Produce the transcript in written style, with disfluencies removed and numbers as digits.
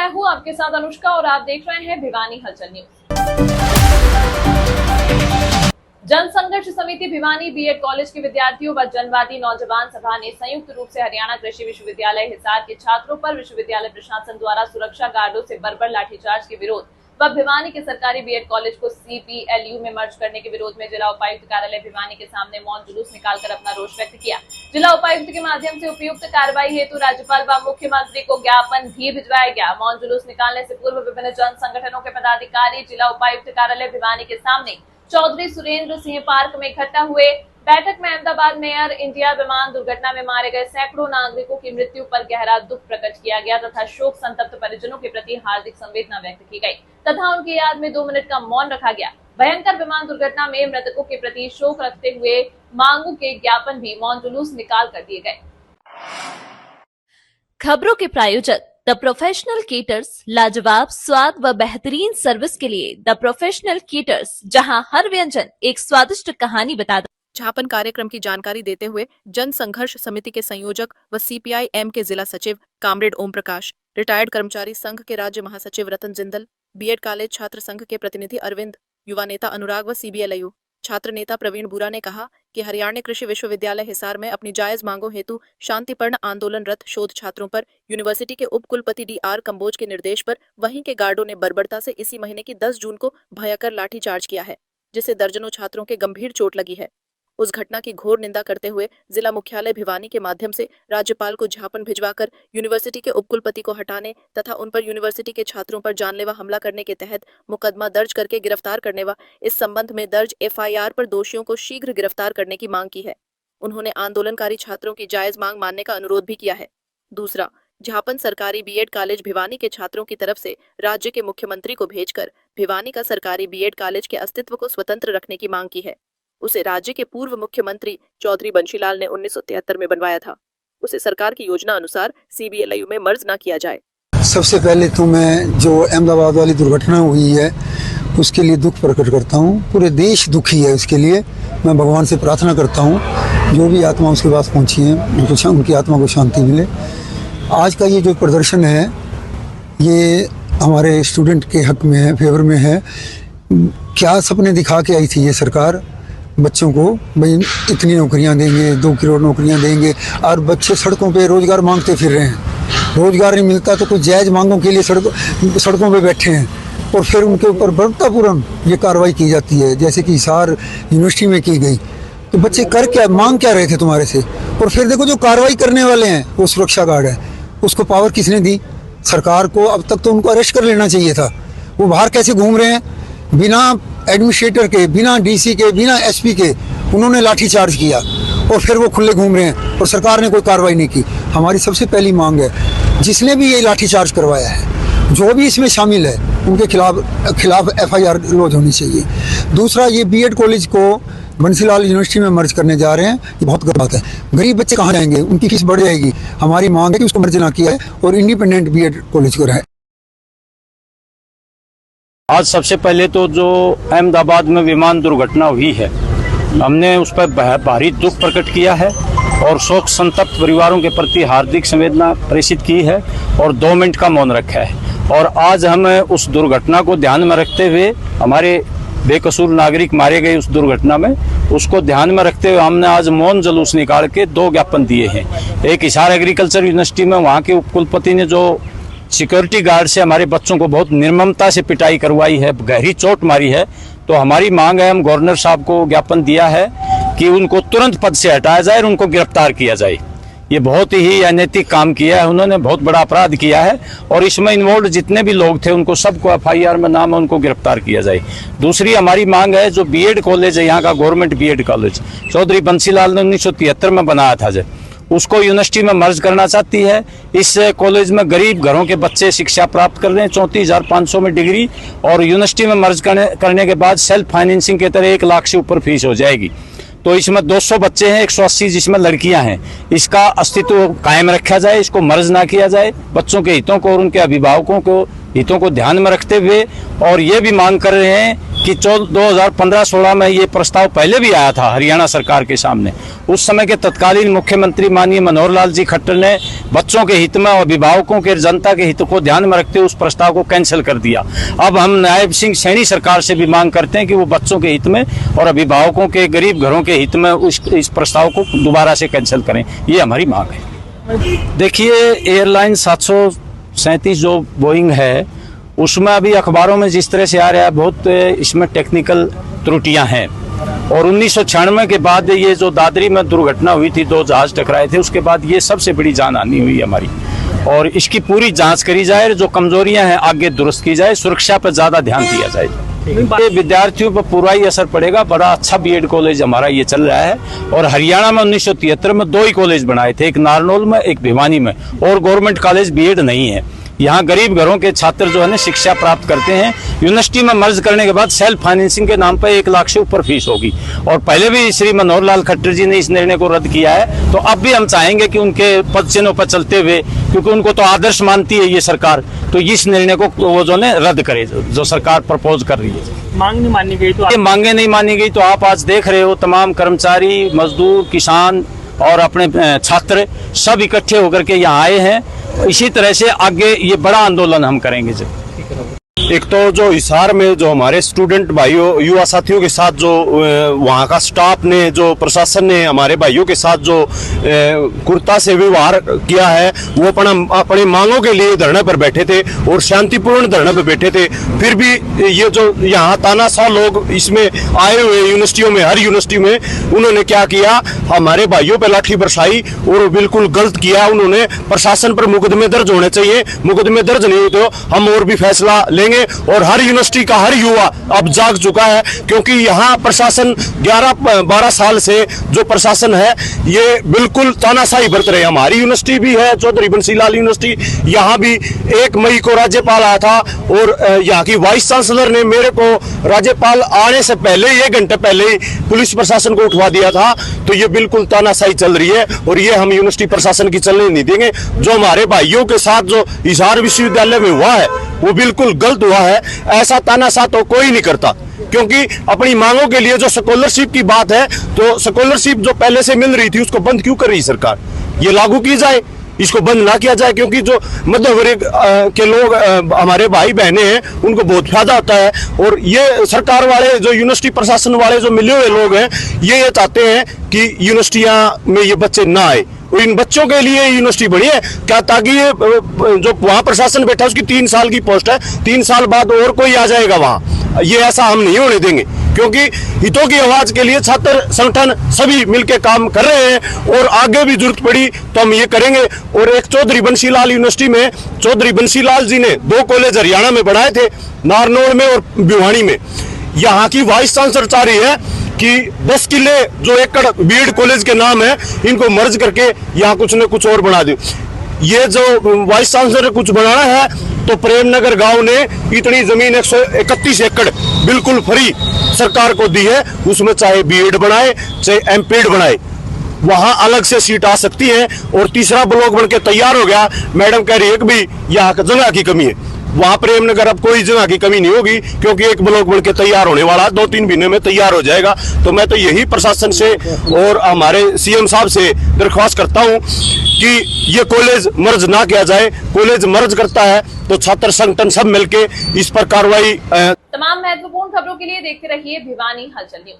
मैं हूं आपके साथ अनुष्का और आप देख रहे हैं भिवानी हलचल न्यूज। जन संघर्ष समिति भिवानी बीएड कॉलेज के विद्यार्थियों व जनवादी नौजवान सभा ने संयुक्त रूप से हरियाणा कृषि विश्वविद्यालय हिसार के छात्रों पर विश्वविद्यालय प्रशासन द्वारा सुरक्षा गार्डों से बर्बर लाठीचार्ज के विरोध व भिवानी के सरकारी बीएड कॉलेज को सीपीएलयू में मर्ज करने के विरोध में जिला उपायुक्त कार्यालय भिवानी के सामने मौन जुलूस निकालकर अपना रोष व्यक्त किया। जिला उपायुक्त के माध्यम से उपयुक्त कार्रवाई हेतु राज्यपाल व मुख्यमंत्री को ज्ञापन भी भिजवाया गया। मौन जुलूस निकालने से पूर्व विभिन्न जन संगठनों के पदाधिकारी जिला उपायुक्त कार्यालय भिवानी के सामने चौधरी सुरेंद्र सिंह पार्क में इकट्ठा हुए। बैठक में अहमदाबाद मेयर इंडिया विमान दुर्घटना में मारे गए सैकड़ों नागरिकों की मृत्यु पर गहरा दुख प्रकट किया गया तथा शोक संतप्त परिजनों के प्रति हार्दिक संवेदना व्यक्त की गई तथा उनकी याद में 2 मिनट का मौन रखा गया। भयंकर विमान दुर्घटना में मृतकों के प्रति शोक रखते हुए मांगों के ज्ञापन भी मौन जुलूस निकाल कर दिए गए। खबरों के प्रायोजक द प्रोफेशनल केटर्स, लाजवाब स्वाद व बेहतरीन सर्विस के लिए द प्रोफेशनल केटर्स, जहां हर व्यंजन एक स्वादिष्ट कहानी बताता। ज्ञापन कार्यक्रम की जानकारी देते हुए जन संघर्ष समिति के संयोजक व सीपीआई-एम के जिला सचिव कामरेड ओम प्रकाश, रिटायर्ड कर्मचारी संघ के राज्य महासचिव रतन जिंदल, बीएड कॉलेज छात्र संघ के प्रतिनिधि अरविंद, युवा नेता अनुराग व सीबीएलयू छात्र नेता प्रवीण बुरा ने कहा कि हरियाणा कृषि विश्वविद्यालय हिसार में अपनी जायज मांगों हेतु शांतिपूर्ण आंदोलनरत शोध छात्रों पर यूनिवर्सिटी के उप कुलपति डी.आर. कंबोज के निर्देश पर वहीं के गार्डों ने बर्बरता से इसी महीने की 10 जून को भयंकर लाठीचार्ज किया है, जिससे दर्जनों छात्रों के गंभीर चोट लगी है। उस घटना की घोर निंदा करते हुए जिला मुख्यालय भिवानी के माध्यम से राज्यपाल को ज्ञापन भिजवाकर यूनिवर्सिटी के उपकुलपति को हटाने तथा उन पर यूनिवर्सिटी के छात्रों पर जानलेवा हमला करने के तहत मुकदमा दर्ज करके गिरफ्तार करने व इस संबंध में दर्ज एफआईआर पर दोषियों को शीघ्र गिरफ्तार करने की मांग की है। उन्होंने आंदोलनकारी छात्रों की जायज मांग मानने का अनुरोध भी किया है। दूसरा, ज्ञापन सरकारी बीएड कॉलेज भिवानी के छात्रों की तरफ से राज्य के मुख्यमंत्री को भेजकर भिवानी का सरकारी बीएड कॉलेज के अस्तित्व को स्वतंत्र रखने की मांग की है। उसे राज्य के पूर्व मुख्यमंत्री चौधरी बंशीलाल ने 1973 में बनवाया था। उसे सरकार की योजना अनुसार सीबीएलयू में मर्ज न किया जाए। सबसे पहले तो मैं जो अहमदाबाद वाली दुर्घटना हुई है उसके लिए दुख प्रकट करता हूँ। पूरे देश दुखी है। उसके लिए मैं भगवान से प्रार्थना करता हूँ जो भी आत्मा उसके पास पहुँची है उनकी आत्मा को शांति मिले। आज का ये जो प्रदर्शन है ये हमारे स्टूडेंट के हक में है, फेवर में है। क्या सपने दिखा के आई थी ये सरकार बच्चों को, भाई इतनी नौकरियां देंगे, 2 करोड़ नौकरियां देंगे, और बच्चे सड़कों पे रोजगार मांगते फिर रहे हैं। रोजगार नहीं मिलता तो कुछ जायज मांगों के लिए सड़कों पे बैठे हैं और फिर उनके ऊपर बर्बरतापूर्ण ये कार्रवाई की जाती है, जैसे कि हिसार यूनिवर्सिटी में की गई। तो बच्चे कर क्या, मांग क्या रहे थे तुम्हारे से? और फिर देखो जो कार्रवाई करने वाले हैं वो सुरक्षा गार्ड है, उसको पावर किसने दी? सरकार को। अब तक तो उनको अरेस्ट कर लेना चाहिए था। वो बाहर कैसे घूम रहे हैं बिना एडमिनिस्ट्रेटर के, बिना डीसी के, बिना एसपी के, उन्होंने लाठीचार्ज किया और फिर वो खुले घूम रहे हैं और सरकार ने कोई कार्रवाई नहीं की। हमारी सबसे पहली मांग है जिसने भी ये लाठीचार्ज करवाया है, जो भी इसमें शामिल है, उनके खिलाफ एफआईआर लॉन्च होनी चाहिए। दूसरा, ये बीएड कॉलेज को बंसीलाल यूनिवर्सिटी में मर्ज करने जा रहे हैं, ये बहुत गलत बात है। गरीब बच्चे कहाँ जाएंगे? उनकी फीस बढ़ जाएगी। हमारी मांग है कि उसको मर्ज ना किया है और इंडिपेंडेंट बीएड कॉलेज को रहे। आज सबसे पहले तो जो अहमदाबाद में विमान दुर्घटना हुई है, हमने उस पर भारी दुख प्रकट किया है और शोक संतप्त परिवारों के प्रति हार्दिक संवेदना प्रेषित की है और 2 मिनट का मौन रखा है। और आज हम उस दुर्घटना को ध्यान में रखते हुए, हमारे बेकसूर नागरिक मारे गए उस दुर्घटना में, उसको ध्यान में रखते हुए हमने आज मौन जुलूस निकाल के 2 ज्ञापन दिए हैं। एक हिसार एग्रीकल्चर यूनिवर्सिटी में वहाँ के उपकुलपति ने जो सिक्योरिटी गार्ड से हमारे बच्चों को बहुत निर्ममता से पिटाई करवाई है, गहरी चोट मारी है, तो हमारी मांग है, हम गवर्नर साहब को ज्ञापन दिया है कि उनको तुरंत पद से हटाया जाए और उनको गिरफ्तार किया जाए। ये बहुत ही अनैतिक काम किया है, उन्होंने बहुत बड़ा अपराध किया है और इसमें इन्वॉल्व जितने भी लोग थे उनको सबको एफआईआर में नाम है, उनको गिरफ्तार किया जाए। दूसरी हमारी मांग है, जो बीएड कॉलेज है यहाँ का government BEd college Chaudhary Bansilal ने 1973 में बनाया था, उसको यूनिवर्सिटी में मर्ज करना चाहती है। इस कॉलेज में गरीब घरों के बच्चे शिक्षा प्राप्त कर रहे हैं, 34,500 में डिग्री, और यूनिवर्सिटी में मर्ज करने के बाद सेल्फ फाइनेंसिंग के तरह 1 लाख से ऊपर फीस हो जाएगी। तो इसमें 200 बच्चे हैं, 180 जिसमें लड़कियां हैं। इसका अस्तित्व कायम रखा जाए, इसको मर्ज ना किया जाए। बच्चों के हितों को और उनके अभिभावकों को हितों को ध्यान में रखते हुए और ये भी मांग कर रहे हैं कि 2015-16 में ये प्रस्ताव पहले भी आया था हरियाणा सरकार के सामने। उस समय के तत्कालीन मुख्यमंत्री माननीय मनोहर लाल जी खट्टर ने बच्चों के हित में और अभिभावकों के जनता के हित को ध्यान में रखते हुए उस प्रस्ताव को कैंसिल कर दिया। अब हम नायब सिंह सैनी सरकार से भी मांग करते हैं कि वो बच्चों के हित में और अभिभावकों के गरीब घरों के हित में इस प्रस्ताव को दोबारा से कैंसिल करें, ये हमारी मांग है। देखिए, एयरलाइन 737 जो बोइंग है उसमें अभी अखबारों में जिस तरह से आ रहा है बहुत इसमें टेक्निकल त्रुटियां हैं। और 1996 के बाद ये जो दादरी में दुर्घटना हुई थी, 2 जहाज टकराए थे, उसके बाद ये सबसे बड़ी जानहानि हुई हमारी। और इसकी पूरी जांच करी जाए, जो कमजोरियां हैं आगे दुरुस्त की जाए, सुरक्षा पर ज्यादा ध्यान दिया जाए। ये विद्यार्थियों पर पूरा ही असर पड़ेगा। बड़ा अच्छा बीएड कॉलेज हमारा ये चल रहा है और हरियाणा में 1973 में 2 ही कॉलेज बनाए थे, एक नारनौल में एक भिवानी में, और गवर्नमेंट कॉलेज बीएड नहीं है। यहाँ गरीब घरों के छात्र जो है ना शिक्षा प्राप्त करते हैं। यूनिवर्सिटी में मर्ज करने के बाद सेल्फ फाइनेंसिंग के नाम पर 1 लाख से ऊपर फीस होगी। और पहले भी श्री मनोहर लाल खट्टर जी ने इस निर्णय को रद्द किया है, तो अब भी हम चाहेंगे कि उनके पद चिन्हों पर चलते हुए, क्योंकि उनको तो आदर्श मानती है ये सरकार, तो इस निर्णय को वो जो है रद्द करे जो सरकार प्रपोज कर रही है। मांग नहीं मानी गई तो ये मांगे नहीं मानी गई तो आप आज देख रहे हो तमाम कर्मचारी, मजदूर, किसान और अपने छात्र सब इकट्ठे होकर के यहाँ आए हैं। इसी तरह से आगे ये बड़ा आंदोलन हम करेंगे। एक तो जो हिसार में जो हमारे स्टूडेंट भाइयों, युवा साथियों के साथ जो वहाँ का स्टाफ ने, जो प्रशासन ने हमारे भाइयों के साथ जो क्रूरता से व्यवहार किया है, वो अपने मांगों के लिए धरने पर बैठे थे और शांतिपूर्ण धरने पर बैठे थे। फिर भी ये जो यहाँ तानाशाह लोग इसमें आए हुए यूनिवर्सिटियों में, हर यूनिवर्सिटी में उन्होंने क्या किया, हमारे भाइयों पर लाठी बरसाई और बिल्कुल गलत किया उन्होंने। प्रशासन पर मुकदमे दर्ज होने चाहिए, मुकदमे दर्ज नहीं हुए तो हम और भी फैसला लेंगे। और हर यूनिवर्सिटी का हर युवा अब जाग चुका है, क्योंकि यहाँ प्रशासन 11-12 साल से जो प्रशासन है ये बिल्कुल तानाशाही बरत रहे हैं। हमारी यूनिवर्सिटी भी है चौधरी बंसीलाल यूनिवर्सिटी, यहाँ भी 1 मई को राज्यपाल आया था और यहाँ की वाइस चांसलर ने मेरे को राज्यपाल आने से पहले 1 घंटे पहले ही पुलिस प्रशासन को उठवा दिया था। तो ये बिल्कुल तानाशाही चल रही है और ये हम यूनिवर्सिटी प्रशासन की चलने नहीं देंगे। जो हमारे भाइयों के साथ जो हिसार विश्वविद्यालय में हुआ है वो बिल्कुल गलत हुआ है। ऐसा तानाशाह तो कोई नहीं करता, क्योंकि अपनी मांगों के लिए जो स्कॉलरशिप की बात है, तो स्कॉलरशिप जो पहले से मिल रही थी उसको बंद क्यों कर रही सरकार? ये लागू की जाए, इसको बंद ना किया जाए, क्योंकि जो मध्य वर्ग के लोग हमारे भाई बहनें हैं उनको बहुत फायदा होता है। और ये सरकार वाले, जो यूनिवर्सिटी प्रशासन वाले जो मिले हुए लोग हैं, ये चाहते हैं कि यूनिवर्सिटियां में ये बच्चे ना आए। इन बच्चों के लिए यूनिवर्सिटी बनी है क्या? ताकि ये जो वहाँ प्रशासन बैठा है उसकी 3 साल की पोस्ट है, 3 साल बाद और कोई आ जाएगा वहाँ। ये ऐसा हम नहीं होने देंगे, क्योंकि हितों की आवाज के लिए छात्र संगठन सभी मिलकर काम कर रहे हैं और आगे भी जरूरत पड़ी तो हम ये करेंगे। और एक चौधरी बंसीलाल यूनिवर्सिटी में चौधरी बंसीलाल जी ने 2 कॉलेज हरियाणा में बनाए थे, नारनौल में और भिवानी में। यहाँ की वाइस चांसलर चाह रही है कि 10 किले जो एकड़ बीएड कॉलेज के नाम है, इनको मर्ज करके यहाँ कुछ न कुछ और बना दे। ये जो वाइस चांसलर ने कुछ बनाना है, तो प्रेमनगर गांव ने इतनी जमीन 131 एकड़ बिल्कुल फ्री सरकार को दी है, उसमें चाहे बीएड बनाए चाहे एमपीएड बनाए, वहां अलग से सीट आ सकती है। और तीसरा ब्लॉक बनके तैयार हो गया, मैडम कह रही है कि भी यहाँ जगह की कमी है, वहां प्रेमनगर अब कोई जगह की कमी नहीं होगी, क्योंकि एक ब्लॉक बनके तैयार होने वाला 2-3 महीने में तैयार हो जाएगा। तो मैं तो यही प्रशासन से और हमारे सीएम साहब से दरख्वास्त करता हूं कि ये कॉलेज मर्ज ना किया जाए। कॉलेज मर्ज करता है तो छात्र संगठन सब मिलके इस पर कार्रवाई। तमाम महत्वपूर्ण खबरों के लिए देखते रहिए भिवानी हलचल न्यूज।